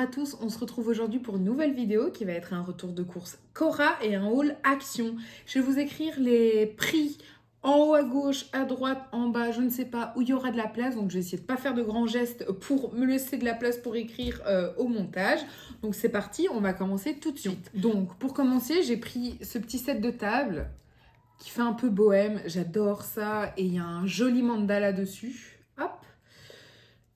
à tous, on se retrouve aujourd'hui pour une nouvelle vidéo qui va être un retour de course Cora et un haul Action. Je vais vous écrire les prix en haut à gauche, à droite, en bas, je ne sais pas où il y aura de la place. Donc je vais essayer de ne pas faire de grands gestes pour me laisser de la place pour écrire au montage. Donc c'est parti, on va commencer tout de suite. Donc pour commencer, j'ai pris ce petit set de table qui fait un peu bohème, j'adore ça. Et il y a un joli mandala dessus. Hop.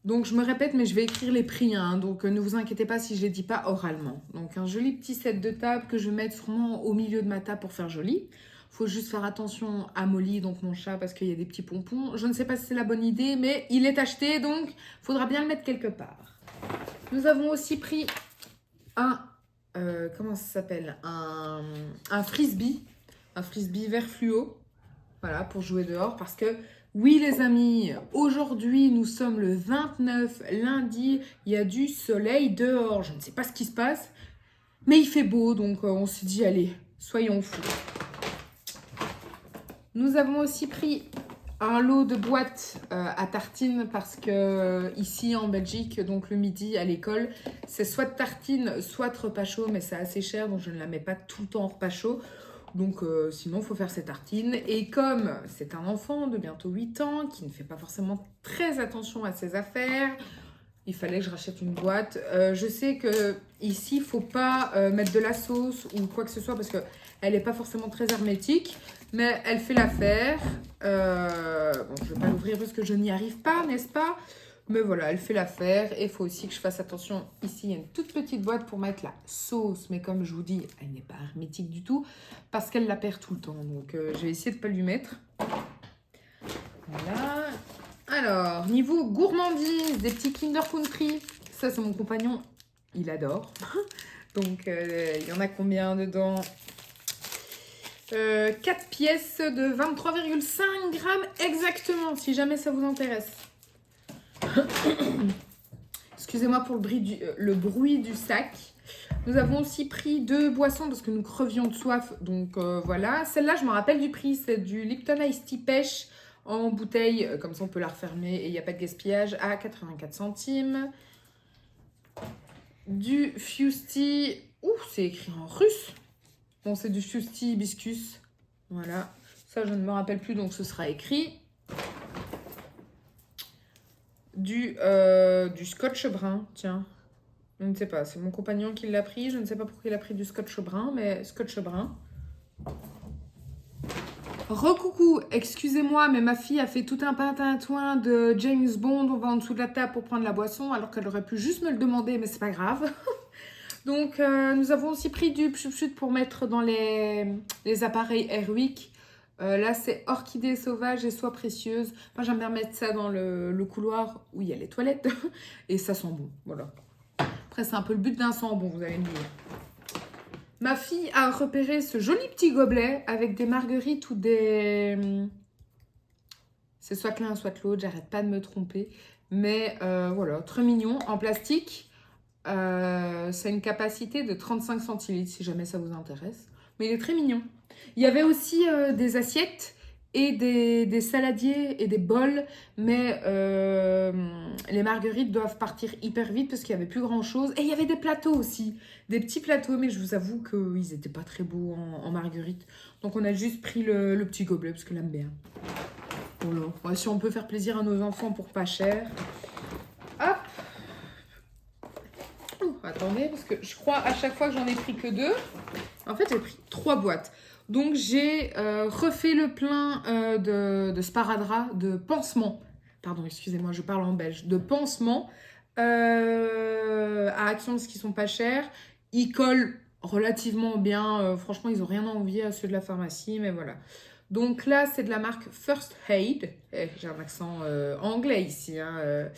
Donc je me répète, mais je vais écrire les prix, hein, donc ne vous inquiétez pas si je ne les dis pas oralement. Donc un joli petit set de table que je vais mettre sûrement au milieu de ma table pour faire joli. Il faut juste faire attention à Molly, donc mon chat, parce qu'il y a des petits pompons. Je ne sais pas si c'est la bonne idée, mais il est acheté, donc il faudra bien le mettre quelque part. Nous avons aussi pris un, comment ça s'appelle, un frisbee vert fluo, voilà, pour jouer dehors, parce que oui les amis, aujourd'hui nous sommes le 29, lundi, il y a du soleil dehors, je ne sais pas ce qui se passe, mais il fait beau, donc on s'est dit allez, soyons fous. Nous avons aussi pris un lot de boîtes à tartines parce que ici en Belgique, donc le midi à l'école, c'est soit de tartines, soit de repas chaud, mais c'est assez cher, donc je ne la mets pas tout le temps en repas chaud. Donc sinon, il faut faire ses tartines. Et comme c'est un enfant de bientôt 8 ans qui ne fait pas forcément très attention à ses affaires, il fallait que je rachète une boîte. Je sais que ici, il ne faut pas mettre de la sauce ou quoi que ce soit parce qu'elle n'est pas forcément très hermétique. Mais elle fait l'affaire. Bon, je ne vais pas l'ouvrir parce que je n'y arrive pas, n'est-ce pas ? Mais voilà, elle fait l'affaire et il faut aussi que je fasse attention. Ici, il y a une toute petite boîte pour mettre la sauce. Mais comme je vous dis, elle n'est pas hermétique du tout parce qu'elle la perd tout le temps. Donc, je vais essayer de ne pas lui mettre. Voilà. Alors, niveau gourmandise, des petits Kinder Country. Ça, c'est mon compagnon. Il adore. Donc, il y en a combien dedans ? 4 pièces de 23,5 grammes exactement, si jamais ça vous intéresse. Excusez-moi pour le bruit du sac. Nous avons aussi pris 2 boissons parce que nous crevions de soif. Donc voilà. Celle-là, je me rappelle du prix. C'est du Lipton Ice Tea Pêche en bouteille. Comme ça, on peut la refermer et il n'y a pas de gaspillage à 84 centimes. Du Fusty. Ouh, c'est écrit en russe. Bon, c'est du Fusty Hibiscus. Voilà. Ça, je ne me rappelle plus, donc ce sera écrit. Du scotch brun, tiens. Je ne sais pas, c'est mon compagnon qui l'a pris. Je ne sais pas pourquoi il a pris du scotch brun, mais scotch brun. Recoucou, excusez-moi, mais ma fille a fait tout un pintouin de James Bond. On va en dessous de la table pour prendre la boisson, alors qu'elle aurait pu juste me le demander, mais c'est pas grave. Donc, nous avons aussi pris du pchut pour mettre dans les appareils Airwick. Là, c'est orchidée sauvage et soie précieuse. Moi, j'aime bien mettre ça dans le couloir où il y a les toilettes. Et ça sent bon, voilà. Après, c'est un peu le but d'un sent bon, vous allez me dire. Ma fille a repéré ce joli petit gobelet avec des marguerites ou des... C'est soit l'un, soit l'autre, j'arrête pas de me tromper. Mais voilà, très mignon, en plastique. C'est une capacité de 35 centilitres si jamais ça vous intéresse. Mais il est très mignon. Il y avait aussi des assiettes et des saladiers et des bols. Mais les marguerites doivent partir hyper vite parce qu'il n'y avait plus grand chose. Et il y avait des plateaux aussi. Des petits plateaux. Mais je vous avoue qu'ils n'étaient pas très beaux en marguerite. Donc on a juste pris le petit gobelet parce que j'aime bien. Voilà. Ouais, si on peut faire plaisir à nos enfants pour pas cher. Hop. Attendez, parce que je crois à chaque fois que j'en ai pris que 2. En fait, j'ai pris 3 boîtes. Donc, j'ai refait le plein de sparadrap, de pansements. Pardon, excusez-moi, je parle en belge. De pansements à Action parce qu'ils sont pas chers. Ils collent relativement bien. Franchement, ils n'ont rien à envier à ceux de la pharmacie, mais voilà. Donc là, c'est de la marque First Aid. J'ai un accent anglais ici, hein.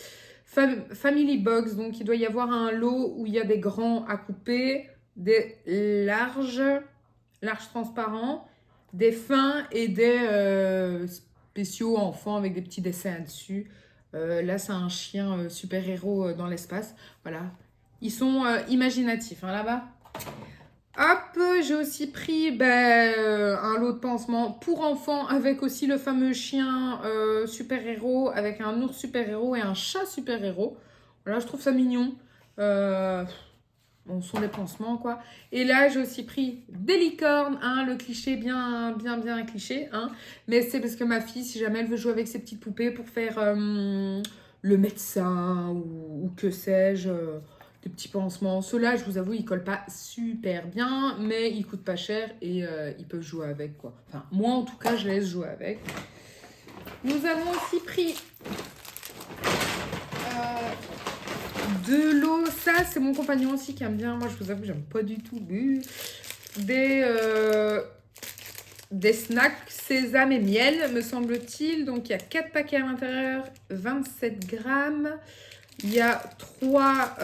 Family Box, donc il doit y avoir un lot où il y a des grands à couper, des larges transparents, des fins et des spéciaux enfants avec des petits dessins dessus. Là, c'est un chien super-héros dans l'espace. Voilà, ils sont imaginatifs hein, là-bas. Hop, j'ai aussi pris un lot de pansements pour enfants avec aussi le fameux chien super-héros avec un ours super-héros et un chat super-héros. Voilà, je trouve ça mignon. Bon, son dépensement, quoi. Et là, j'ai aussi pris des licornes, hein, le cliché bien cliché, hein. Mais c'est parce que ma fille, si jamais elle veut jouer avec ses petites poupées pour faire le médecin ou que sais-je, des petits pansements. Ceux-là, je vous avoue, ils collent pas super bien, mais ils coûtent pas cher et ils peuvent jouer avec, quoi. Enfin, moi, en tout cas, je laisse jouer avec. Nous avons aussi pris de l'eau. Ça, c'est mon compagnon aussi qui aime bien. Moi, je vous avoue, j'aime pas du tout. Des snacks sésame et miel, me semble-t-il. Donc, il y a 4 paquets à l'intérieur, 27 grammes. Il y a 3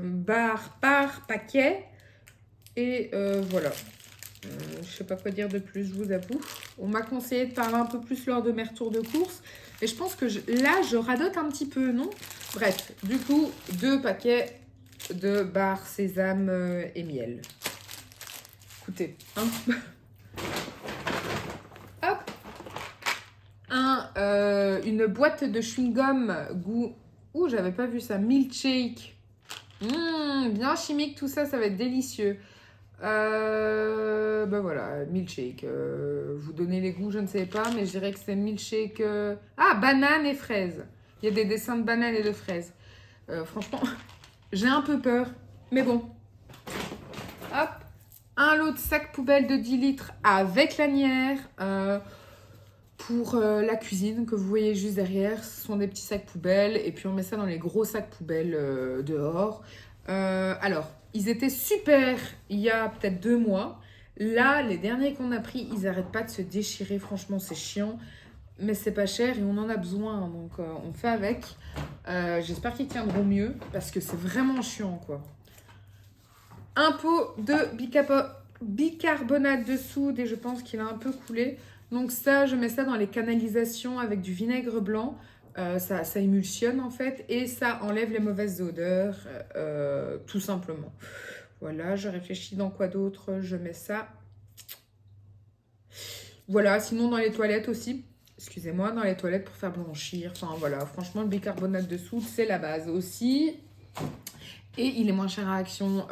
barres par paquet. Et voilà. Je sais pas quoi dire de plus, je vous avoue. On m'a conseillé de parler un peu plus lors de mes retours de course. Et je pense que là, je radote un petit peu, non? Bref, du coup, 2 paquets de barres sésame et miel. Écoutez, hein. Hop. Une boîte de chewing-gum goût... Ouh, j'avais pas vu ça. Milkshake. Bien chimique, tout ça, ça va être délicieux. Ben voilà, milkshake. Vous donnez les goûts, je ne sais pas, mais je dirais que c'est milkshake... Ah, banane et fraise. Il y a des dessins de banane et de fraises. Franchement, j'ai un peu peur, mais bon. Hop, un lot de sac poubelle de 10 litres avec lanière pour la cuisine que vous voyez juste derrière. Ce sont des petits sacs poubelles et puis on met ça dans les gros sacs poubelles dehors. Alors, ils étaient super il y a peut-être 2 mois. Là, les derniers qu'on a pris, ils n'arrêtent pas de se déchirer. Franchement, c'est chiant. Mais c'est pas cher et on en a besoin. Donc, on fait avec. J'espère qu'ils tiendront mieux parce que c'est vraiment chiant, quoi. Un pot de bicarbonate de soude et je pense qu'il a un peu coulé. Donc ça, je mets ça dans les canalisations avec du vinaigre blanc. Ça émulsionne en fait et ça enlève les mauvaises odeurs, tout simplement. Voilà, je réfléchis dans quoi d'autre je mets ça. Voilà, sinon dans les toilettes aussi. Excusez-moi, dans les toilettes pour faire blanchir. Enfin voilà, franchement, le bicarbonate de soude, c'est la base aussi. Et il est moins cher à Action.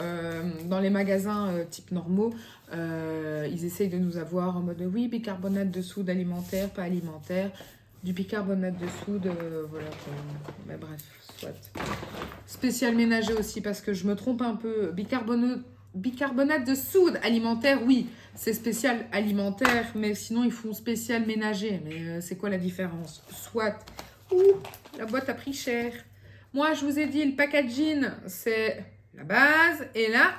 Dans les magasins type normaux, ils essayent de nous avoir en mode oui, bicarbonate de soude alimentaire, pas alimentaire. Du bicarbonate de soude, voilà. Mais bref, soit. Spécial ménager aussi, parce que je me trompe un peu. Bicarbonate de soude alimentaire, oui, c'est spécial alimentaire, mais sinon ils font spécial ménager. Mais c'est quoi la différence? Soit. Ouh, la boîte a pris cher. Moi, je vous ai dit, le packaging, c'est la base. Et là,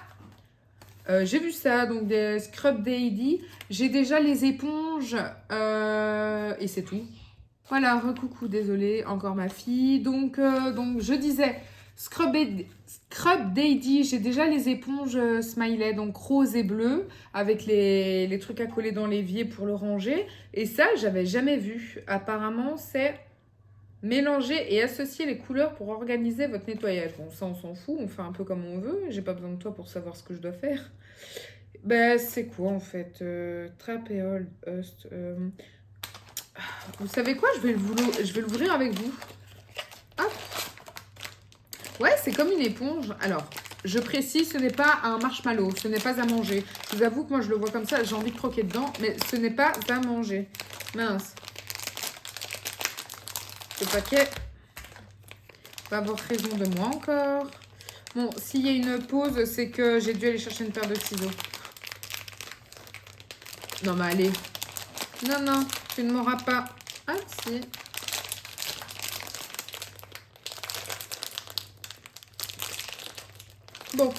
j'ai vu ça, donc des Scrub Daddy. J'ai déjà les éponges et c'est tout. Voilà, recoucou, désolée, encore ma fille. Donc je disais, Scrub Daddy, j'ai déjà les éponges Smiley, donc rose et bleu, avec les trucs à coller dans l'évier pour le ranger. Et ça, j'avais jamais vu. Apparemment, c'est mélanger et associer les couleurs pour organiser votre nettoyage. Bon, ça, on s'en fout, on fait un peu comme on veut. J'ai pas besoin de toi pour savoir ce que je dois faire. Ben, c'est quoi, en fait Trap et Hold Host. Vous savez quoi? Je vais l'ouvrir avec vous. Hop. Ouais, c'est comme une éponge. Alors, je précise, ce n'est pas un marshmallow. Ce n'est pas à manger. Je vous avoue que moi, je le vois comme ça. J'ai envie de croquer dedans, mais ce n'est pas à manger. Mince. Ce paquet va avoir raison de moi encore. Bon, s'il y a une pause, c'est que j'ai dû aller chercher une paire de ciseaux. Non, mais allez. Non, non, tu ne m'auras pas. Ah, si. Bon.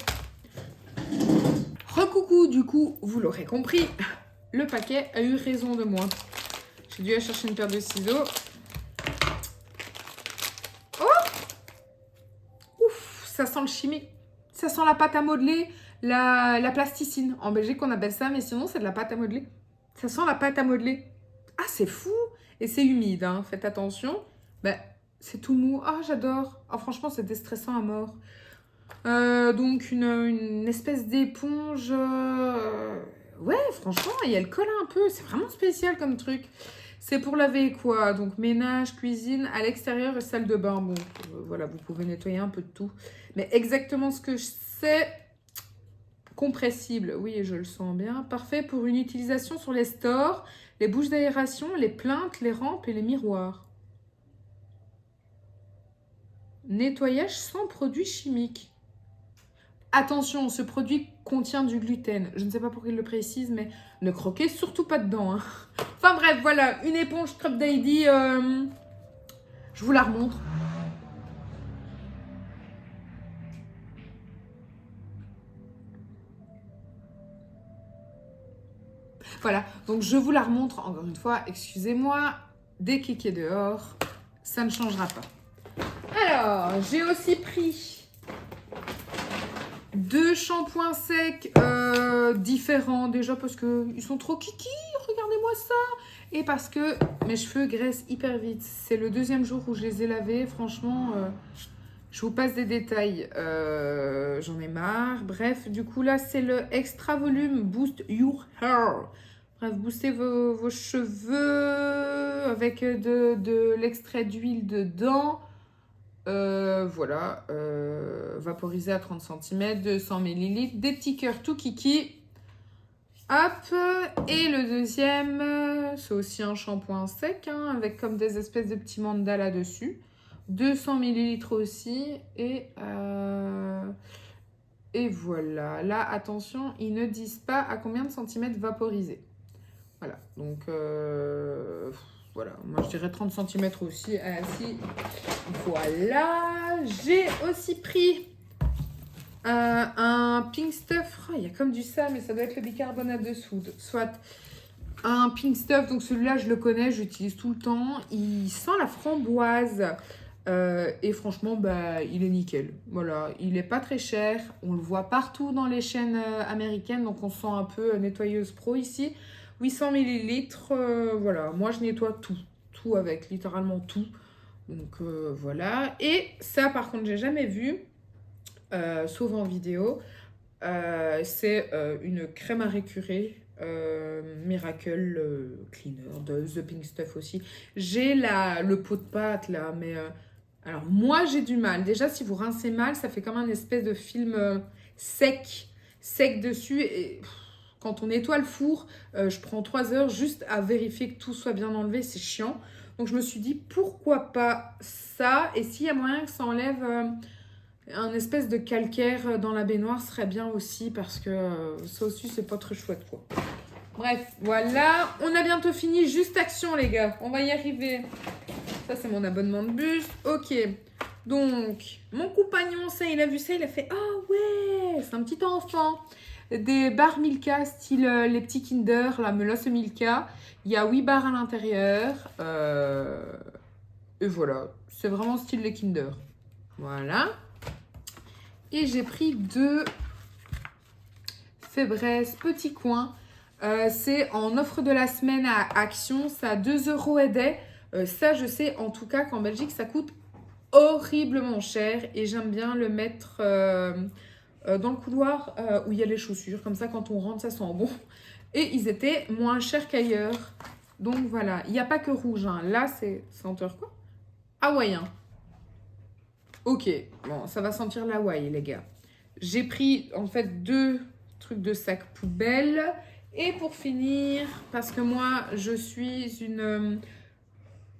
Recoucou, du coup, vous l'aurez compris, le paquet a eu raison de moi. J'ai dû aller chercher une paire de ciseaux. Ça sent le chimique. Ça sent la pâte à modeler, la plasticine. En Belgique, on appelle ça, mais sinon, c'est de la pâte à modeler. Ça sent la pâte à modeler. Ah, c'est fou. Et c'est humide, hein. Faites attention. Ben, c'est tout mou. Ah, j'adore. Ah, franchement, c'est déstressant à mort. Donc, une espèce d'éponge. Ouais, franchement, et elle colle un peu. C'est vraiment spécial comme truc. C'est pour laver quoi? Donc ménage, cuisine, à l'extérieur et salle de bain. Bon, voilà, vous pouvez nettoyer un peu de tout. Mais exactement ce que je sais, compressible, oui, je le sens bien. Parfait pour une utilisation sur les stores, les bouches d'aération, les plinthes, les rampes et les miroirs. Nettoyage sans produits chimiques. Attention, ce produit contient du gluten. Je ne sais pas pourquoi il le précise, mais ne croquez surtout pas dedans. Hein. Enfin bref, voilà, une éponge Scrub Daddy. Je vous la remontre. Voilà, donc je vous la remontre encore une fois. Excusez-moi, dès qu'il est dehors, ça ne changera pas. Alors, j'ai aussi pris 2 shampoings secs différents. Déjà parce qu'ils sont trop kiki, regardez-moi ça. Et parce que mes cheveux graissent hyper vite. C'est le 2e jour où je les ai lavés. Franchement, je vous passe des détails. J'en ai marre. Bref, du coup là, c'est le Extra Volume Boost Your Hair. Bref, boostez vos cheveux avec de l'extrait d'huile dedans. Voilà, vaporisé à 30 cm, 200 ml, des petits cœurs tout kiki. Hop, et le deuxième, c'est aussi un shampoing sec, hein, avec comme des espèces de petits mandalas dessus. 200 ml aussi, et voilà. Là, attention, ils ne disent pas à combien de centimètres vaporisé. Voilà, donc voilà, moi je dirais 30 cm aussi. Si. Voilà, j'ai aussi pris un Pink Stuff. Oh, il y a comme du ça, mais ça doit être le bicarbonate de soude. Soit un Pink Stuff, donc celui-là je le connais, j'utilise tout le temps. Il sent la framboise et franchement, bah, il est nickel. Voilà, il n'est pas très cher. On le voit partout dans les chaînes américaines, donc on sent un peu nettoyeuse pro ici. 800 ml, voilà, moi je nettoie tout avec, littéralement tout. Donc voilà, et ça par contre j'ai jamais vu, sauf en vidéo, c'est une crème à récurer, Miracle Cleaner de The Pink Stuff aussi. J'ai le pot de pâte là, mais alors moi j'ai du mal. Déjà si vous rincez mal, ça fait comme un espèce de film sec dessus et... Quand on nettoie le four, je prends 3 heures juste à vérifier que tout soit bien enlevé, c'est chiant. Donc je me suis dit, pourquoi pas ça? Et s'il y a moyen que ça enlève un espèce de calcaire dans la baignoire, ce serait bien aussi, parce que ça aussi, c'est pas très chouette, quoi. Bref, voilà. On a bientôt fini. Juste action, les gars. On va y arriver. Ça, c'est mon abonnement de bus. Ok. Donc, mon compagnon, ça, il a vu ça, il a fait « Ah ouais, c'est un petit enfant !» Des barres Milka, style les petits Kinder, la Melosse Milka. Il y a 8 barres à l'intérieur. Et voilà, c'est vraiment style les Kinder. Voilà. Et j'ai pris 2 Fébreze Petit Coin. C'est en offre de la semaine à Action. Ça a 2 € et des. Ça, je sais en tout cas qu'en Belgique, ça coûte horriblement cher. Et j'aime bien le mettre... dans le couloir où il y a les chaussures. Comme ça, quand on rentre, ça sent bon. Et ils étaient moins chers qu'ailleurs. Donc, voilà. Il n'y a pas que rouge. Hein. Là, c'est senteur quoi? Hawaïen. Ok. Bon, ça va sentir l'Hawaï, les gars. J'ai pris, en fait, 2 trucs de sac poubelle. Et pour finir, parce que moi, je suis une...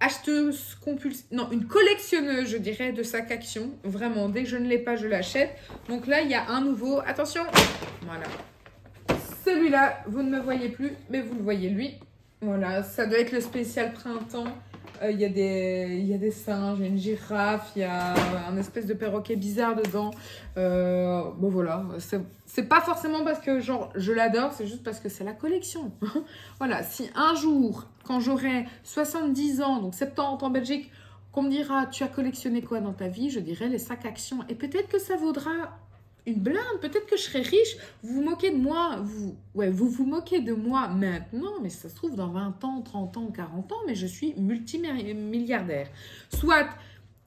acheteuse compulsive, non, une collectionneuse, je dirais, de sacs Action. Vraiment, dès que je ne l'ai pas, je l'achète. Donc là, il y a un nouveau. Attention, voilà. Celui-là, vous ne me voyez plus, mais vous le voyez lui. Voilà, ça doit être le spécial printemps. Il y a des singes, il y a une girafe, il y a un espèce de perroquet bizarre dedans. Bon voilà, c'est pas forcément parce que genre je l'adore, c'est juste parce que c'est la collection. Voilà, si un jour, quand j'aurai 70 ans, donc 70 en Belgique, qu'on me dira tu as collectionné quoi dans ta vie, je dirais les sacs Action. Et peut-être que ça vaudra une blinde, peut-être que je serai riche. Vous vous moquez de moi, vous vous moquez de moi maintenant, mais ça se trouve dans 20 ans, 30 ans, 40 ans, mais je suis multimilliardaire. Soit,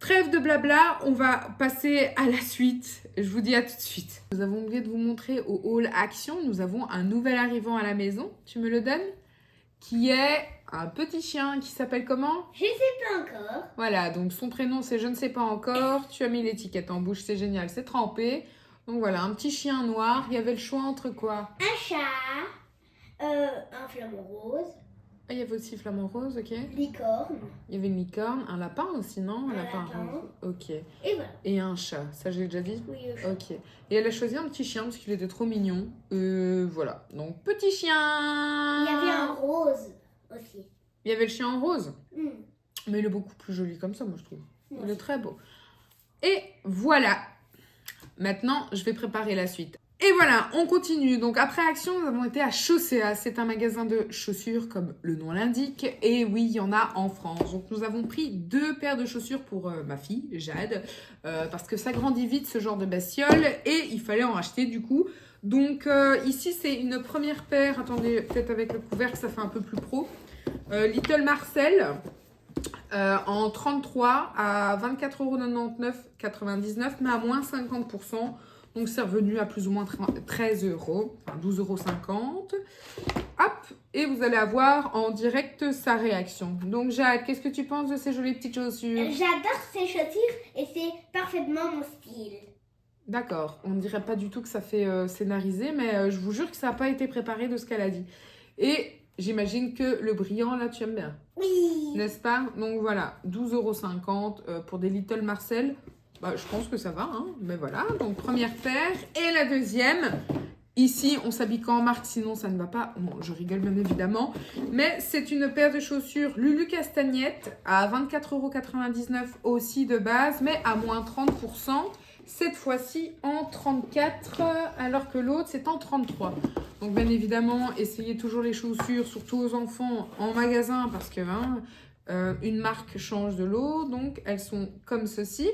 trêve de blabla, on va passer à la suite. Je vous dis à tout de suite. Nous avons oublié de vous montrer au hall Action, nous avons un nouvel arrivant à la maison. Tu me le donnes? Qui est un petit chien qui s'appelle comment? Je sais pas encore. Voilà, donc son prénom c'est je ne sais pas encore. Tu as mis l'étiquette en bouche, c'est génial, c'est trempé. Donc voilà, un petit chien noir. Il y avait le choix entre quoi? Un chat, un flamant rose, Ah, il y avait aussi flamant rose, ok. licorne, Il y avait une licorne, un lapin aussi, non? Un lapin lapin. rose. Ok. et voilà. Et un chat, ça j'ai déjà dit? Oui, le chat. Ok. Et elle a choisi un petit chien parce qu'il était trop mignon. Voilà. Donc petit chien. Il y avait un rose aussi. Il y avait le chien en rose. Hmm. Mais il est beaucoup plus joli comme ça, moi je trouve. Moi Il est aussi. très beau. Et voilà. Maintenant, je vais préparer la suite. Et voilà, on continue. Donc après Action, nous avons été à Chaussea. C'est un magasin de chaussures, comme le nom l'indique. Et oui, il y en a en France. Donc nous avons pris 2 paires de chaussures pour ma fille, Jade, parce que ça grandit vite, ce genre de bestiole. Et il fallait en racheter du coup. Donc ici, c'est une première paire. Attendez, peut-être avec le couvercle, ça fait un peu plus pro. Little Marcel. En 33 à 24,99 €, mais à moins 50%. Donc c'est revenu à plus ou moins 13 €, enfin 12,50 €. Hop, et vous allez avoir en direct sa réaction. Donc Jade, qu'est-ce que tu penses de ces jolies petites chaussures? J'adore ces chaussures et c'est parfaitement mon style. D'accord, on ne dirait pas du tout que ça fait scénariser, mais je vous jure que ça n'a pas été préparé de ce qu'elle a dit. Et j'imagine que le brillant, là, tu aimes bien. Oui. N'est-ce pas? Donc voilà, 12,50 € pour des Little Marcel. Bah, je pense que ça va, hein. Mais voilà, donc première paire. Et la deuxième, ici, on s'habille qu'en marque, sinon ça ne va pas. Bon, je rigole bien évidemment. Mais c'est une paire de chaussures Lulu Castagnette à 24,99 € aussi de base, mais à moins 30%. Cette fois-ci en 34, alors que l'autre, c'est en 33. Donc bien évidemment, essayez toujours les chaussures, surtout aux enfants, en magasin, parce que une marque change de l'autre. Donc elles sont comme ceci,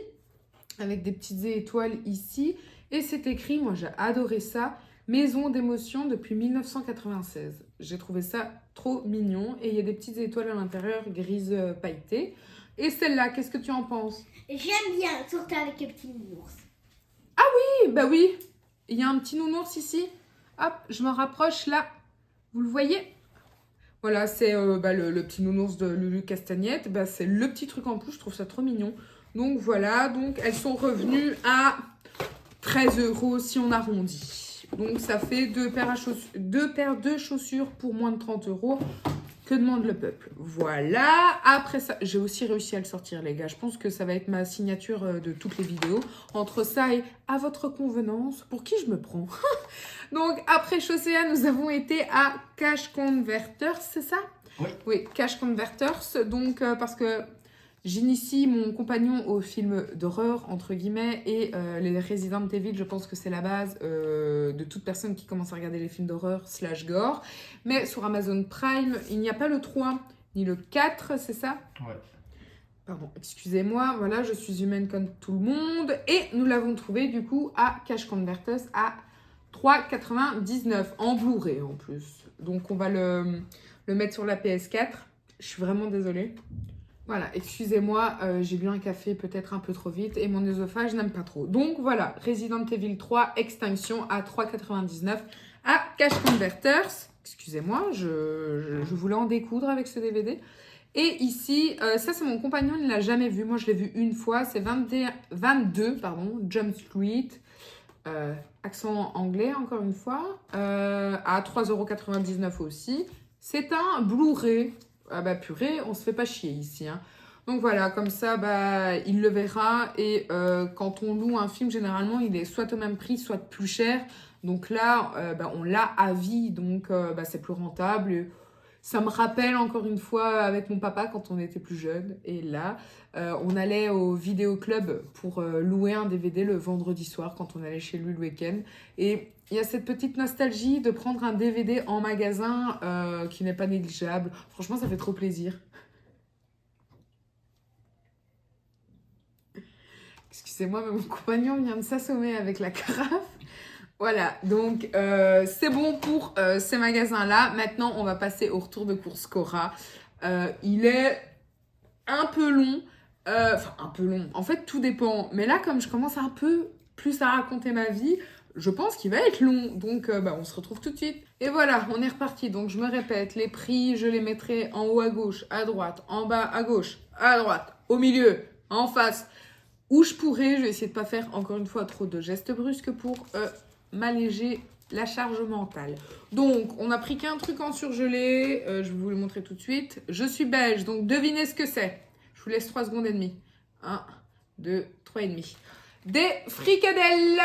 avec des petites étoiles ici. Et c'est écrit, moi j'ai adoré ça, Maison d'émotion depuis 1996. J'ai trouvé ça trop mignon. Et il y a des petites étoiles à l'intérieur, grises pailletées. Et celle-là, qu'est-ce que tu en penses? J'aime bien, surtout avec le petit nounours. Oui, bah oui, il y a un petit nounours ici. Hop, je me rapproche là. Vous le voyez? Voilà, c'est le petit nounours de Lulu Castagnette. Bah, c'est le petit truc en plus, je trouve ça trop mignon. Donc voilà, donc elles sont revenues à 13 € si on arrondit. Donc ça fait 2 paires de chaussures pour moins de 30 €. Que demande le peuple? Voilà. Après ça, j'ai aussi réussi à le sortir, les gars. Je pense que ça va être ma signature de toutes les vidéos. Entre ça et à votre convenance, pour qui je me prends? Donc, après Chaussea, nous avons été à Cash Converters, c'est ça? Oui. Oui, Cash Converters. Donc, parce que j'initie mon compagnon aux films d'horreur, entre guillemets, et les Resident Evil, je pense que c'est la base de toute personne qui commence à regarder les films d'horreur / gore. Mais sur Amazon Prime, il n'y a pas le 3 ni le 4, c'est ça? Ouais. Pardon, excusez-moi, voilà, je suis humaine comme tout le monde. Et nous l'avons trouvé du coup à Cash Converters à 3,99 € en Blu-ray en plus. Donc on va le mettre sur la PS4. Je suis vraiment désolée. Voilà, excusez-moi, j'ai bu un café peut-être un peu trop vite et mon œsophage n'aime pas trop. Donc voilà, Resident Evil 3 Extinction à 3,99 € à Cash Converters. Excusez-moi, je voulais en découdre avec ce DVD. Et ici, ça c'est mon compagnon, il ne l'a jamais vu. Moi je l'ai vu une fois, c'est 22 Jump Street. Accent anglais encore une fois. À 3,99 € aussi. C'est un Blu-ray. Ah bah purée, on se fait pas chier ici. Hein. Donc voilà, comme ça, bah, il le verra. Et quand on loue un film, généralement, il est soit au même prix, soit plus cher. Donc là, on l'a à vie, donc c'est plus rentable. Et ça me rappelle encore une fois avec mon papa quand on était plus jeune. Et là, on allait au vidéoclub pour louer un DVD le vendredi soir quand on allait chez lui le week-end. Et il y a cette petite nostalgie de prendre un DVD en magasin qui n'est pas négligeable. Franchement, ça fait trop plaisir. Excusez-moi, mais mon compagnon vient de s'assommer avec la carafe. Voilà, donc c'est bon pour ces magasins-là. Maintenant, on va passer au retour de course Cora. Il est un peu long. Enfin, un peu long. En fait, tout dépend. Mais là, comme je commence un peu plus à raconter ma vie, je pense qu'il va être long. Donc, on se retrouve tout de suite. Et voilà, on est reparti. Donc, je me répète, les prix, je les mettrai en haut à gauche, à droite, en bas à gauche, à droite, au milieu, en face. Où je pourrais, je vais essayer de ne pas faire encore une fois trop de gestes brusques pour m'alléger la charge mentale. Donc, on n'a pris qu'un truc en surgelé. Je vais vous le montrer tout de suite. Je suis belge, donc devinez ce que c'est. Je vous laisse 3 secondes et demie. 1, 2, 3 et demi. Des fricadelles.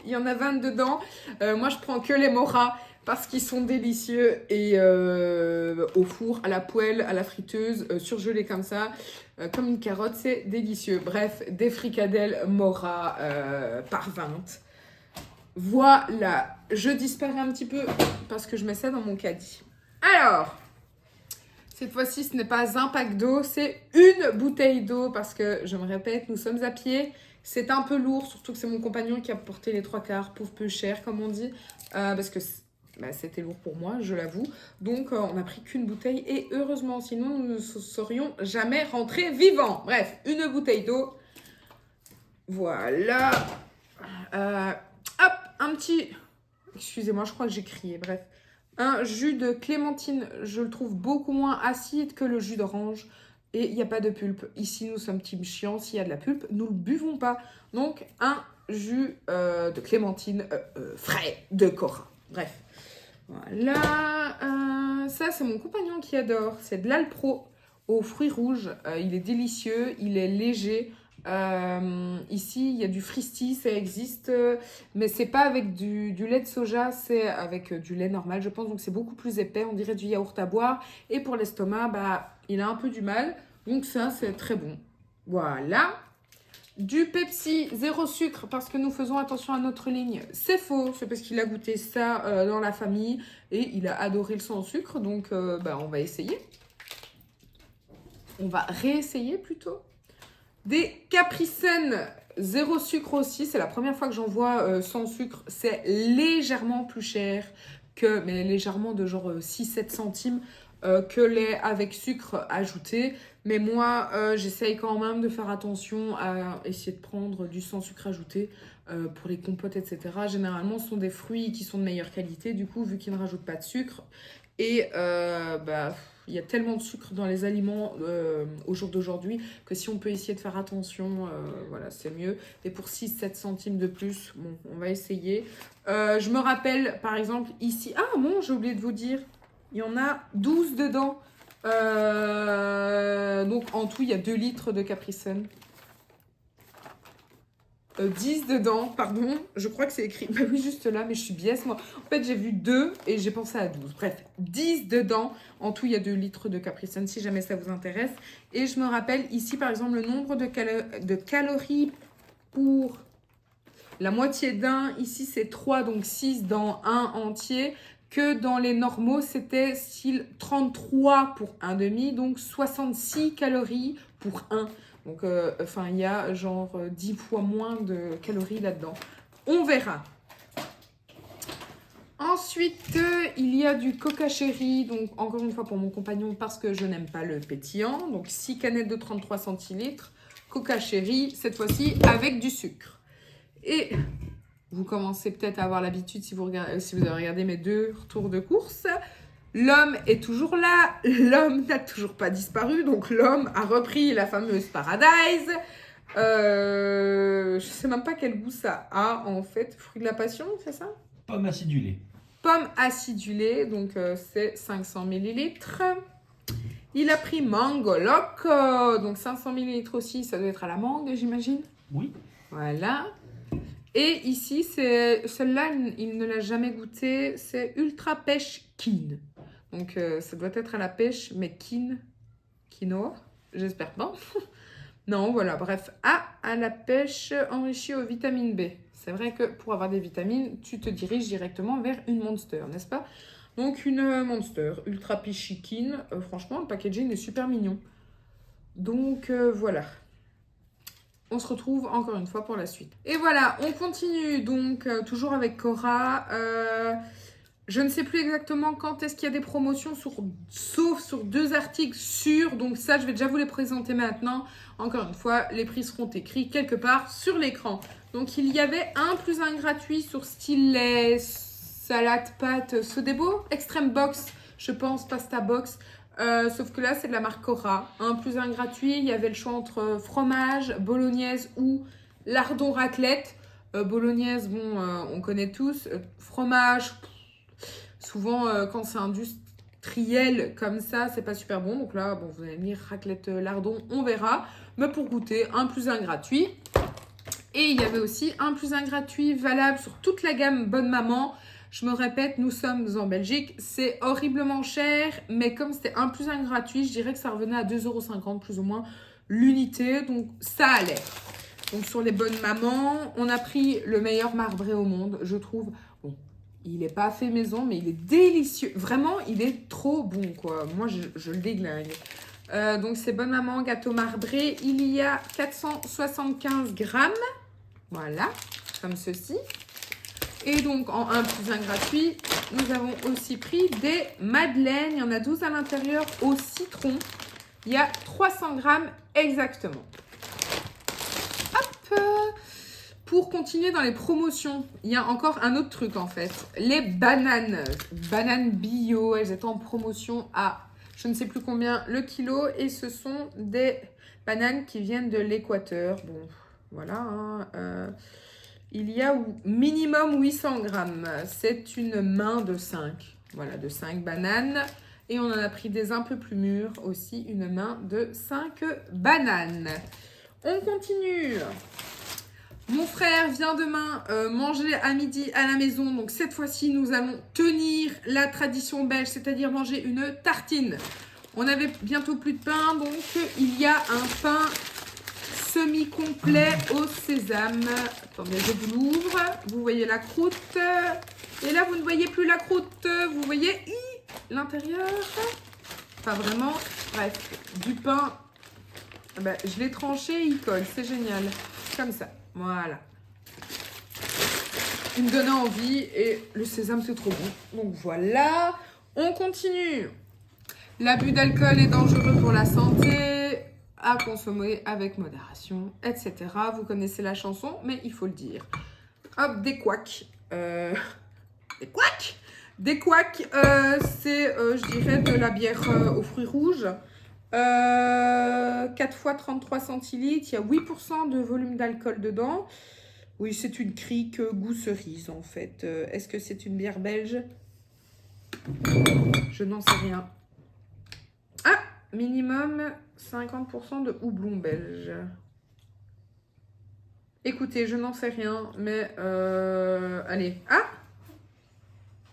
Il y en a 20 dedans. Moi, je prends que les moras parce qu'ils sont délicieux et au four, à la poêle, à la friteuse, surgelés comme ça, comme une carotte, c'est délicieux. Bref, des fricadelles moras par 20. Voilà, je disparais un petit peu parce que je mets ça dans mon caddie. Alors, cette fois-ci, ce n'est pas un pack d'eau, c'est une bouteille d'eau parce que, je me répète, nous sommes à pied. C'est un peu lourd, surtout que c'est mon compagnon qui a porté les 3/4, pauvre peu cher, comme on dit, parce que c'était lourd pour moi, je l'avoue. Donc, on n'a pris qu'une bouteille et heureusement, sinon, nous ne serions jamais rentrés vivants. Bref, une bouteille d'eau. Voilà. Hop, un petit... Excusez-moi, je crois que j'ai crié, bref. Un jus de clémentine, je le trouve beaucoup moins acide que le jus d'orange. Et il n'y a pas de pulpe. Ici, nous sommes team chiant. S'il y a de la pulpe, nous ne le buvons pas. Donc, un jus de clémentine frais de Cora. Bref. Voilà. Ça, c'est mon compagnon qui adore. C'est de l'Alpro aux fruits rouges. Il est délicieux. Il est léger. Ici, il y a du Fristi, ça existe, mais c'est pas avec du lait de soja, c'est avec du lait normal, je pense. Donc, c'est beaucoup plus épais, on dirait du yaourt à boire. Et pour l'estomac, il a un peu du mal. Donc, ça, c'est très bon. Voilà. Du Pepsi, 0 sucre, parce que nous faisons attention à notre ligne. C'est faux, c'est parce qu'il a goûté ça dans la famille et il a adoré le sans sucre. Donc, on va essayer. On va réessayer plutôt. Des Capri Sun, 0 sucre aussi. C'est la première fois que j'en vois sans sucre. C'est légèrement plus cher mais légèrement de genre 6-7 centimes que les avec sucre ajouté. Mais moi, j'essaye quand même de faire attention à essayer de prendre du sans sucre ajouté pour les compotes, etc. Généralement, ce sont des fruits qui sont de meilleure qualité, du coup, vu qu'ils ne rajoutent pas de sucre. Et il y a tellement de sucre dans les aliments au jour d'aujourd'hui que si on peut essayer de faire attention, voilà, c'est mieux. Et pour 6-7 centimes de plus, bon, on va essayer. Je me rappelle, par exemple, ici... Ah bon, j'ai oublié de vous dire, il y en a 12 dedans. Donc, en tout, il y a 2 litres de Capri Sun. 10 dedans, pardon, je crois que c'est écrit, bah oui, juste là, mais je suis biaise, moi. En fait, j'ai vu 2 et j'ai pensé à 12. Bref, 10 dedans. En tout, il y a 2 litres de Capri Sun, si jamais ça vous intéresse. Et je me rappelle ici, par exemple, le nombre de calories pour la moitié d'un. Ici, c'est 3, donc 6 dans un entier. Que dans les normaux, c'était style 33 pour un demi, donc 66 calories pour un. Donc, il y a genre 10 fois moins de calories là-dedans. On verra. Ensuite, il y a du Coca Cherry. Donc, encore une fois, pour mon compagnon, parce que je n'aime pas le pétillant. Donc, 6 canettes de 33 centilitres. Coca Cherry, cette fois-ci, avec du sucre. Et vous commencez peut-être à avoir l'habitude, si vous avez regardé mes 2 retours de course. L'homme est toujours là, l'homme n'a toujours pas disparu, donc l'homme a repris la fameuse Paradise. Je sais même pas quel goût ça a en fait, fruit de la passion, c'est ça? Pomme acidulée. Pomme acidulée, donc c'est 500 ml. Il a pris Mango Loco, donc 500 ml aussi, ça doit être à la mangue, j'imagine. Oui. Voilà. Et ici, c'est celle-là, il ne l'a jamais goûté, c'est Ultra Pêche Kin. Donc, ça doit être à la pêche, mais quinoa, j'espère pas. Non, voilà, bref, à la pêche enrichie aux vitamines B. C'est vrai que pour avoir des vitamines, tu te diriges directement vers une Monster, n'est-ce pas? Donc, une Monster Ultra Pêche Kin. Franchement, le packaging est super mignon. Donc, voilà. On se retrouve encore une fois pour la suite. Et voilà, on continue donc toujours avec Cora. Je ne sais plus exactement quand est-ce qu'il y a des promotions, sauf sur 2 articles sûrs. Donc ça, je vais déjà vous les présenter maintenant. Encore une fois, les prix seront écrits quelque part sur l'écran. Donc il y avait 1 + 1 gratuit sur style lait, salade, pâtes, Sodebo, Extreme Box, je pense, Pasta Box. Sauf que là, c'est de la marque Cora. 1 + 1 gratuit. Il y avait le choix entre fromage, bolognaise ou lardon raclette. Bolognaise, bon, on connaît tous. Fromage... Souvent, quand c'est industriel comme ça, c'est pas super bon. Donc là, bon, vous allez me dire raclette lardon, on verra. Mais pour goûter, 1 + 1 gratuit. Et il y avait aussi 1 + 1 gratuit valable sur toute la gamme Bonne Maman. Je me répète, nous sommes en Belgique. C'est horriblement cher, mais comme c'était 1 + 1 gratuit, je dirais que ça revenait à 2,50 € plus ou moins l'unité. Donc ça allait. Donc sur les Bonnes Mamans, on a pris le meilleur marbré au monde, je trouve. Bon, il n'est pas fait maison, mais il est délicieux. Vraiment, il est trop bon, quoi. Moi, je le déglingue. Donc, c'est Bonne Maman gâteau marbré. Il y a 475 grammes. Voilà, comme ceci. Et donc, en 1 + 1 gratuit, nous avons aussi pris des madeleines. Il y en a 12 à l'intérieur au citron. Il y a 300 grammes exactement. Hop! Pour continuer dans les promotions, il y a encore un autre truc en fait. Les bananes. Bananes bio, elles étaient en promotion à je ne sais plus combien le kilo. Et ce sont des bananes qui viennent de l'Équateur. Bon, voilà. Il y a minimum 800 grammes. C'est une main de 5. Voilà, de 5 bananes. Et on en a pris des un peu plus mûres aussi. Une main de 5 bananes. On continue. Mon frère vient demain manger à midi à la maison. Donc cette fois-ci, nous allons tenir la tradition belge, c'est-à-dire manger une tartine. On avait bientôt plus de pain, donc il y a un pain semi-complet au sésame. Attendez, je vous l'ouvre. Vous voyez la croûte. Et là, vous ne voyez plus la croûte. Vous voyez l'intérieur. Pas vraiment. Bref, du pain. Ben, je l'ai tranché, il colle. C'est génial. Comme ça. Voilà. Il me donnait envie et le sésame c'est trop bon. Donc voilà. On continue. L'abus d'alcool est dangereux pour la santé. À consommer avec modération, etc. Vous connaissez la chanson, mais il faut le dire. Hop, des couacs. Des couacs. Des couacs, c'est, je dirais, de la bière aux fruits rouges. 4 fois 33 centilitres, il y a 8% de volume d'alcool dedans. Oui, c'est une crique goût cerise en fait. Est-ce que c'est une bière belge? Je n'en sais rien. Ah, minimum 50% de houblon belge. Écoutez, je n'en sais rien, mais allez. Ah,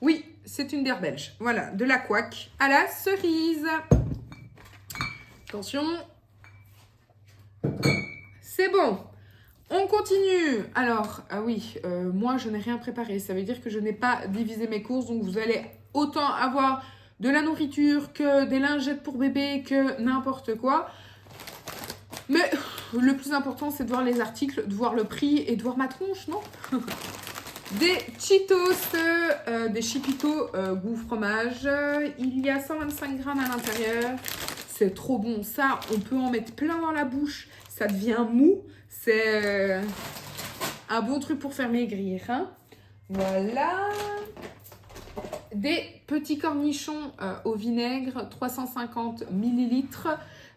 oui, c'est une bière belge. Voilà, de la couac à la cerise. Attention. C'est bon. On continue. Alors, ah oui, moi, je n'ai rien préparé. Ça veut dire que je n'ai pas divisé mes courses. Donc, vous allez autant avoir de la nourriture que des lingettes pour bébé, que n'importe quoi. Mais le plus important, c'est de voir les articles, de voir le prix et de voir ma tronche, non? Des Cheetos, des Chipitos goût fromage. Il y a 125 grammes à l'intérieur. C'est trop bon. Ça, on peut en mettre plein dans la bouche. Ça devient mou. C'est un bon truc pour faire maigrir. Hein. Voilà. Des petits cornichons au vinaigre, 350 ml.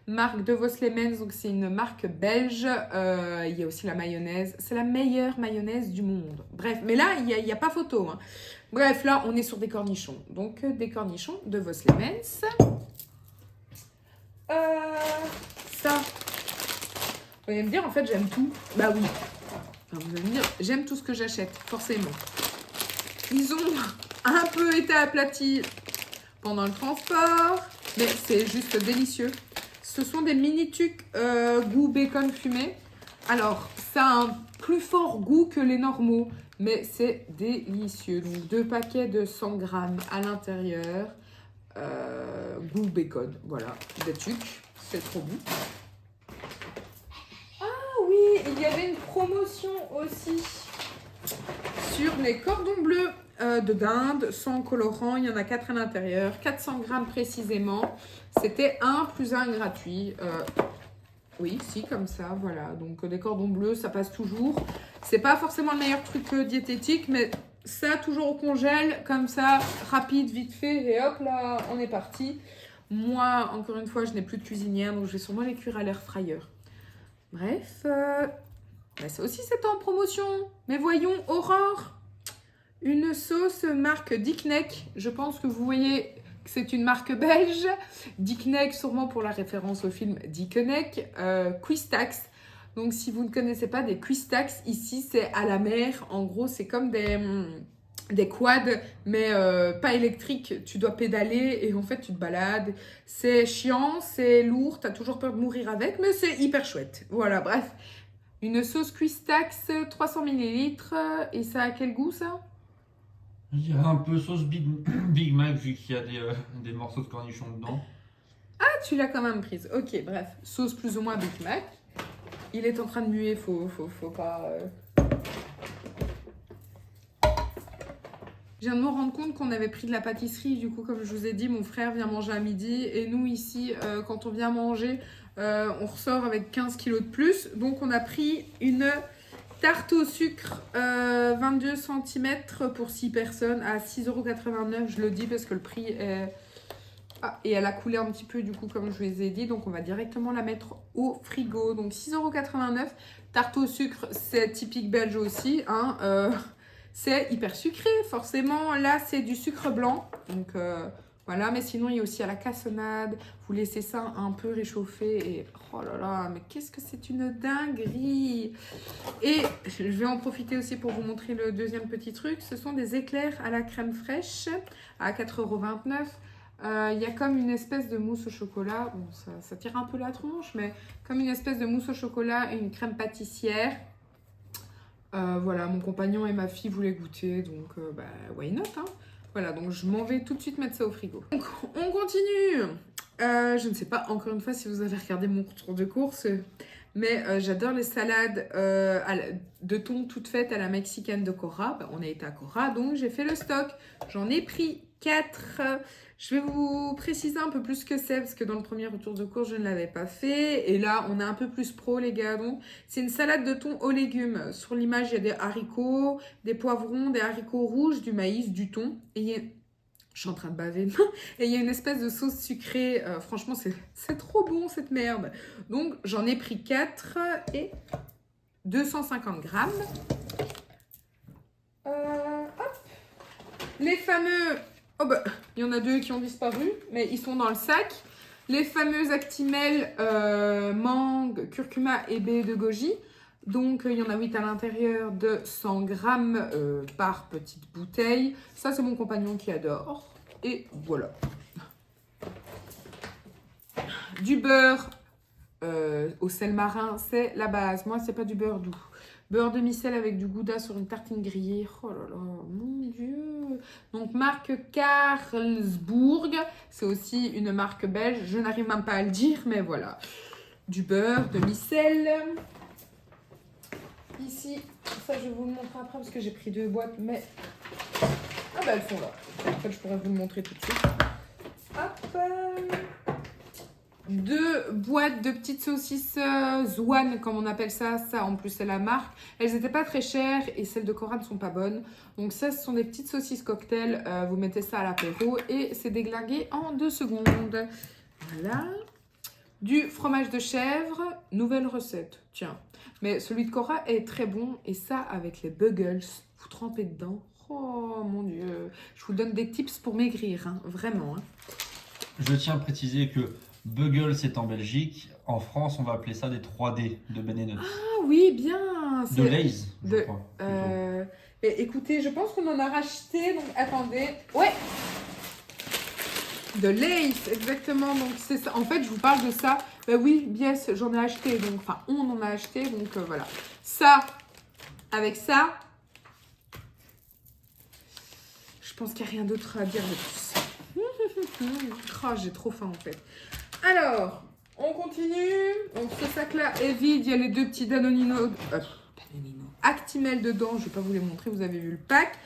Marque de Vos Lemens, donc c'est une marque belge. Il y a aussi la mayonnaise. C'est la meilleure mayonnaise du monde. Bref, mais là, il n'y a pas photo. Hein. Bref, là, on est sur des cornichons. Donc, des cornichons de Vos Lemens. Ça, vous allez me dire, en fait, j'aime tout. Bah oui. Enfin, vous allez me dire, j'aime tout ce que j'achète, forcément. Ils ont un peu été aplatis pendant le transport, mais c'est juste délicieux. Ce sont des mini-tucs goût bacon fumé. Alors, ça a un plus fort goût que les normaux, mais c'est délicieux. Donc, 2 paquets de 100 grammes à l'intérieur. Goût bacon, voilà, des tucs, c'est trop bon. Ah oui, il y avait une promotion aussi sur les cordons bleus. de dinde, sans colorant. Il y en a 4 à l'intérieur, 400 grammes précisément. C'était 1 + 1 gratuit. Oui, si, comme ça, voilà. Donc, des cordons bleus, ça passe toujours. C'est pas forcément le meilleur truc diététique, mais ça, toujours au congèle, comme ça, rapide, vite fait, et hop, là, on est parti. Moi, encore une fois, je n'ai plus de cuisinière, donc je vais sûrement les cuire à l'air fryer. Bref, ça aussi, c'est en promotion. Mais voyons, Aurore, une sauce marque Dickneck. Je pense que vous voyez que c'est une marque belge. Dickneck, sûrement pour la référence au film Dickeneck. Quistax. Donc, si vous ne connaissez pas des Quistax, ici, c'est à la mer. En gros, c'est comme des quads, mais pas électriques. Tu dois pédaler et en fait, tu te balades. C'est chiant, c'est lourd. Tu as toujours peur de mourir avec, mais c'est hyper chouette. Voilà, bref. Une sauce Quistax, 300 ml. Et ça a quel goût, ça? Je dirais un peu sauce Big Mac, vu qu'il y a des morceaux de cornichons dedans. Ah, tu l'as quand même prise. Ok, bref. Sauce plus ou moins Big Mac. Il est en train de muer, faut pas... Je viens de me rendre compte qu'on avait pris de la pâtisserie. Du coup, comme je vous ai dit, mon frère vient manger à midi. Et nous, ici, quand on vient manger, on ressort avec 15 kilos de plus. Donc, on a pris une tarte au sucre 22 cm pour 6 personnes à 6,89 €. Je le dis parce que le prix est... Ah, et elle a coulé un petit peu, du coup, comme je vous ai dit. Donc, on va directement la mettre au frigo. Donc, 6,89 €. Tarte au sucre, c'est typique belge aussi, hein. C'est hyper sucré, forcément. Là, c'est du sucre blanc. Donc, voilà. Mais sinon, il y a aussi à la cassonade. Vous laissez ça un peu réchauffer. Et oh là là, mais qu'est-ce que c'est une dinguerie! Et je vais en profiter aussi pour vous montrer le deuxième petit truc. Ce sont des éclairs à la crème fraîche à 4,29 €. Il y a comme une espèce de mousse au chocolat. Bon, ça tire un peu la tronche, mais comme une espèce de mousse au chocolat et une crème pâtissière. Voilà, mon compagnon et ma fille voulaient goûter, donc why not, hein. Voilà, donc je m'en vais tout de suite mettre ça au frigo. Donc, on continue. Je ne sais pas, encore une fois, si vous avez regardé mon retour de course, mais j'adore les salades de thon toutes faites à la mexicaine de Cora. On a été à Cora, donc j'ai fait le stock. J'en ai pris 4. Je vais vous préciser un peu plus ce que c'est, parce que dans le premier retour de course, je ne l'avais pas fait. Et là, on est un peu plus pro, les gars. Donc, c'est une salade de thon aux légumes. Sur l'image, il y a des haricots, des poivrons, des haricots rouges, du maïs, du thon. Et je suis en train de baver. Et il y a une espèce de sauce sucrée. Franchement, c'est trop bon, cette merde. Donc, j'en ai pris 4 et 250 grammes. Hop. Les fameux... Oh bah, il y en a 2 qui ont disparu, mais ils sont dans le sac. Les fameux Actimel mangue, curcuma et baie de goji. Donc, il y en a 8 à l'intérieur de 100 grammes par petite bouteille. Ça, c'est mon compagnon qui adore. Et voilà. Du beurre au sel marin, c'est la base. Moi, c'est pas du beurre doux. Beurre demi-sel avec du gouda sur une tartine grillée. Oh là là, mon Dieu. Donc, marque Carlsberg. C'est aussi une marque belge. Je n'arrive même pas à le dire, mais voilà. Du beurre demi-sel. Ici, ça, je vais vous le montrer après parce que j'ai pris 2 boîtes, mais... Ah bah, elles sont là. En fait, je pourrais vous le montrer tout de suite. Hop. 2 boîtes de petites saucisses Zwan, comme on appelle ça. Ça, en plus, c'est la marque. Elles n'étaient pas très chères et celles de Cora ne sont pas bonnes. Donc ça, ce sont des petites saucisses cocktail. Vous mettez ça à l'apéro et c'est déglingué en 2 secondes. Voilà. Du fromage de chèvre. Nouvelle recette. Tiens. Mais celui de Cora est très bon. Et ça, avec les buggles, vous trempez dedans. Oh, mon Dieu. Je vous donne des tips pour maigrir. Hein. Vraiment. Hein. Je tiens à préciser que Buggles, c'est en Belgique. En France, on va appeler ça des 3D de Ben & Nuts. Ah oui, bien. De Lay's, je crois. Écoutez, je pense qu'on en a racheté. Donc, attendez. Ouais. De Lay's, exactement. Donc, c'est ça. En fait, je vous parle de ça. Ben oui, yes, j'en ai acheté. Donc, enfin, on en a acheté. Donc, voilà. Ça, avec ça, je pense qu'il n'y a rien d'autre à dire de plus. Oh, j'ai trop faim, en fait. Alors, on continue. Donc, ce sac-là est vide. Il y a les 2 petits Danonino. Actimel dedans. Je ne vais pas vous les montrer. Vous avez vu le pack.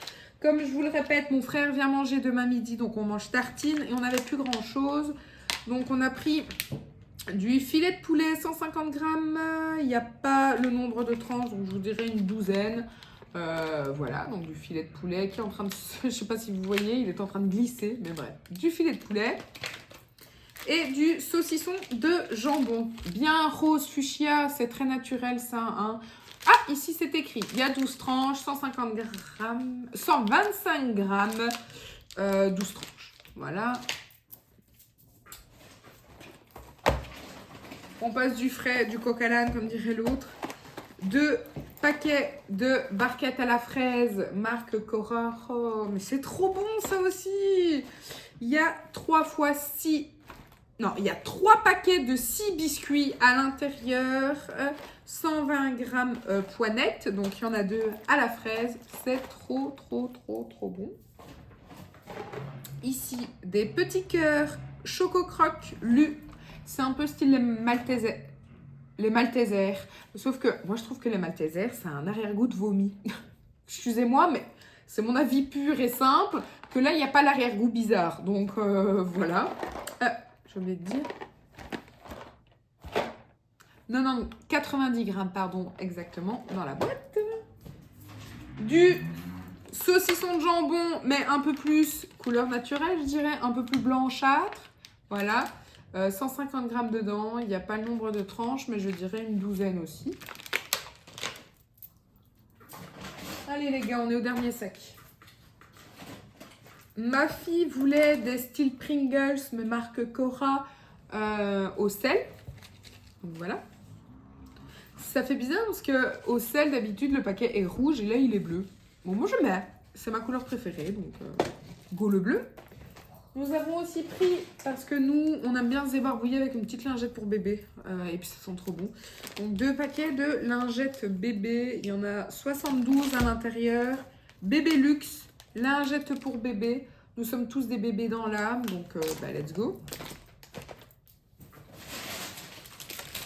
Comme je vous le répète, mon frère vient manger demain midi, donc on mange tartine et on n'avait plus grand chose. Donc on a pris du filet de poulet 150 grammes. Il n'y a pas le nombre de tranches, donc je vous dirais une douzaine. Voilà, donc du filet de poulet qui est en train de... Je ne sais pas si vous voyez, il est en train de glisser, mais bref. Du filet de poulet. Et du saucisson de jambon. Bien rose fuchsia, c'est très naturel ça. Hein. Ah, ici c'est écrit. Il y a 12 tranches, 150 grammes, 125 grammes, 12 tranches. Voilà. On passe du frais, du coq à l'âne, comme dirait l'autre. 2 paquets de barquettes à la fraise, marque Cora. Oh, mais c'est trop bon ça aussi. Il y a 3 fois 6. Non, il y a 3 paquets de 6 biscuits à l'intérieur. 120 grammes poinettes. Donc, il y en a 2 à la fraise. C'est trop bon. Ici, des petits cœurs Choco Croc Lu. C'est un peu style les Maltesers. Sauf que moi, je trouve que les Maltesers, ça a un arrière-goût de vomi. Excusez-moi, mais c'est mon avis pur et simple. Que là, il n'y a pas l'arrière-goût bizarre. Donc, voilà. J'ai oublié de dire. Non, 90 grammes, pardon, exactement, dans la boîte. Du saucisson de jambon, mais un peu plus couleur naturelle, je dirais, un peu plus blanchâtre. Voilà. 150 grammes dedans. Il n'y a pas le nombre de tranches, mais je dirais une douzaine aussi. Allez les gars, on est au dernier sac. Ma fille voulait des styles Pringles, mais marque Cora au sel. Donc voilà. Ça fait bizarre parce que au sel, d'habitude, le paquet est rouge et là, il est bleu. Bon, moi, je mets. C'est ma couleur préférée, donc go le bleu. Nous avons aussi pris, parce que nous, on aime bien se débarbouiller avec une petite lingette pour bébé. Et puis, ça sent trop bon. Donc, 2 paquets de lingettes bébé. Il y en a 72 à l'intérieur. Bébé luxe, lingette pour bébé. Nous sommes tous des bébés dans l'âme, donc let's go.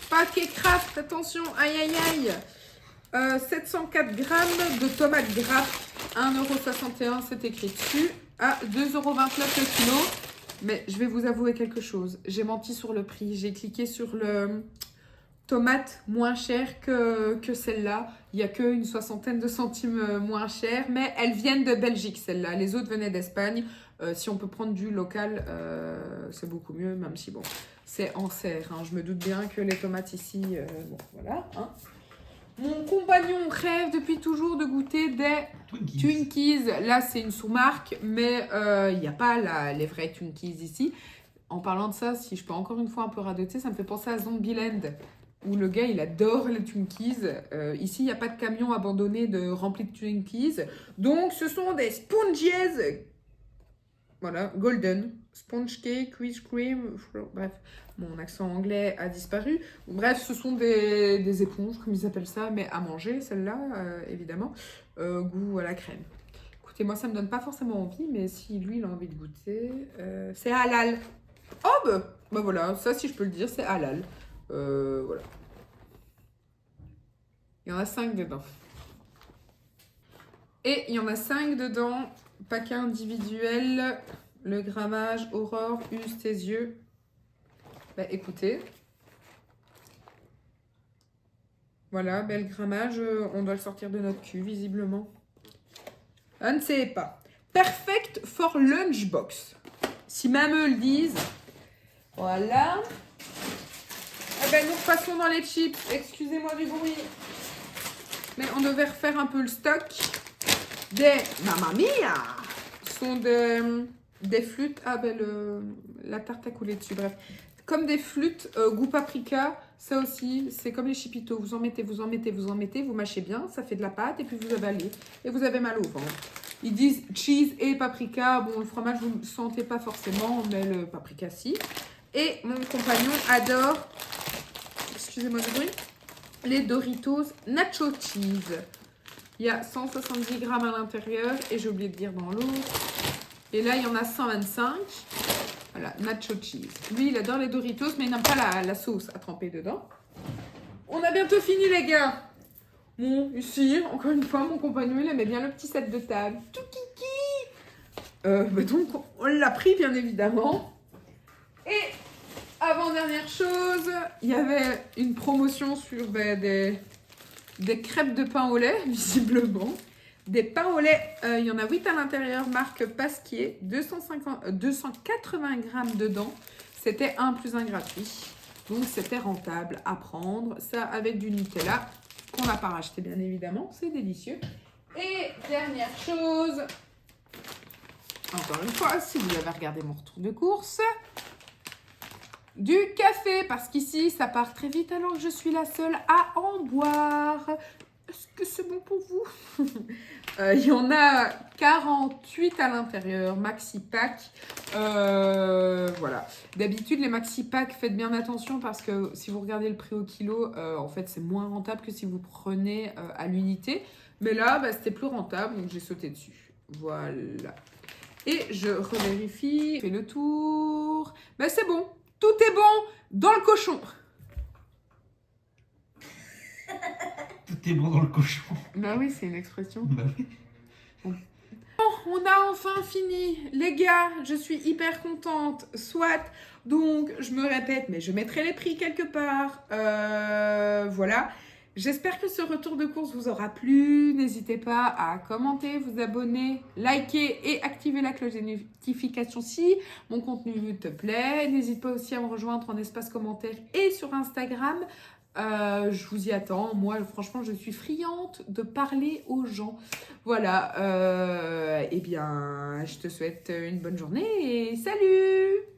Paquet Kraft, attention, aïe. 704 grammes de tomates grappes. 1,61 €, c'est écrit dessus. À 2,29 € le kilo. Mais je vais vous avouer quelque chose. J'ai menti sur le prix. J'ai cliqué sur le tomate moins cher que celle-là. Il n'y a qu'une 60aine de centimes moins cher. Mais elles viennent de Belgique, celle-là. Les autres venaient d'Espagne. Si on peut prendre du local, c'est beaucoup mieux. Même si, bon, c'est en serre. Hein. Je me doute bien que les tomates ici, bon, voilà. Hein. Mon compagnon rêve depuis toujours de goûter des Twinkies. Là, c'est une sous-marque, mais il n'y a pas les vrais Twinkies ici. En parlant de ça, si je peux encore une fois un peu radoter, ça me fait penser à Zombieland, où le gars, il adore les Twinkies. Ici, il n'y a pas de camion abandonné rempli de Twinkies. Donc, ce sont des Sponges. Voilà, golden. Sponge cake, whipped cream. Bref, mon accent anglais a disparu. Bref, ce sont des éponges, comme ils appellent ça, mais à manger, celle-là, évidemment. Goût à la crème. Écoutez, moi, ça me donne pas forcément envie, mais si lui, il a envie de goûter, c'est halal. Oh, bah voilà, ça, si je peux le dire, c'est halal. Voilà. Il y en a 5 dedans. Et il y en a 5 dedans. Paquet individuel. Le grammage, Aurore, use tes yeux. Bah écoutez. Voilà, bel grammage. On doit le sortir de notre cul, visiblement. Je ne sais pas. Perfect for lunchbox. Si même eux le disent. Voilà. Eh ben, nous repassons dans les chips. Excusez-moi du bruit. Mais on devait refaire un peu le stock. Des Mamma Mia. Ce sont des flûtes. Ah ben la tarte a coulé dessus. Bref. Comme des flûtes goût paprika. Ça aussi, c'est comme les chipitos. Vous en mettez, vous en mettez, vous en mettez. Vous mâchez bien. Ça fait de la pâte. Et puis vous avalez. Et vous avez mal au ventre. Ils disent cheese et paprika. Bon, le fromage, vous ne le sentez pas forcément. Mais le paprika, si. Et mon compagnon adore, excusez-moi du bruit, les Doritos Nacho Cheese. Il y a 170 grammes à l'intérieur et j'ai oublié de dire dans l'autre. Et là, il y en a 125. Voilà, Nacho Cheese. Lui, il adore les Doritos, mais il n'aime pas la sauce à tremper dedans. On a bientôt fini, les gars. Bon, ici, encore une fois, mon compagnon, il aimait bien le petit set de table. Tout kiki. Donc, on l'a pris, bien évidemment. Et avant-dernière chose, il y avait une promotion sur des crêpes de pain au lait, visiblement. Des pains au lait, il y en a 8 à l'intérieur, marque Pasquier, 280 grammes dedans. C'était 1 + 1 gratuit. Donc, c'était rentable à prendre. Ça, avec du Nutella, qu'on n'a pas racheté, bien évidemment. C'est délicieux. Et dernière chose, encore une fois, si vous avez regardé mon retour de course, du café, parce qu'ici, ça part très vite alors que je suis la seule à en boire. Est-ce que c'est bon pour vous? Il y en a 48 à l'intérieur, maxi pack. Voilà. D'habitude, les maxi pack, faites bien attention parce que si vous regardez le prix au kilo, en fait, c'est moins rentable que si vous prenez à l'unité. Mais là, c'était plus rentable, donc j'ai sauté dessus. Voilà. Et je revérifie, je fais le tour. C'est bon, tout est bon dans le cochon. Tout est bon dans le cochon. Bah oui, c'est une expression. Bah oui. Bon, on a enfin fini. Les gars, je suis hyper contente. Soit, donc, je me répète, mais je mettrai les prix quelque part. Voilà. J'espère que ce retour de course vous aura plu. N'hésitez pas à commenter, vous abonner, liker et activer la cloche des notifications si mon contenu te plaît. N'hésite pas aussi à me rejoindre en espace commentaire et sur Instagram. Je vous y attends. Moi, franchement, je suis friande de parler aux gens. Voilà. Eh bien, je te souhaite une bonne journée et salut!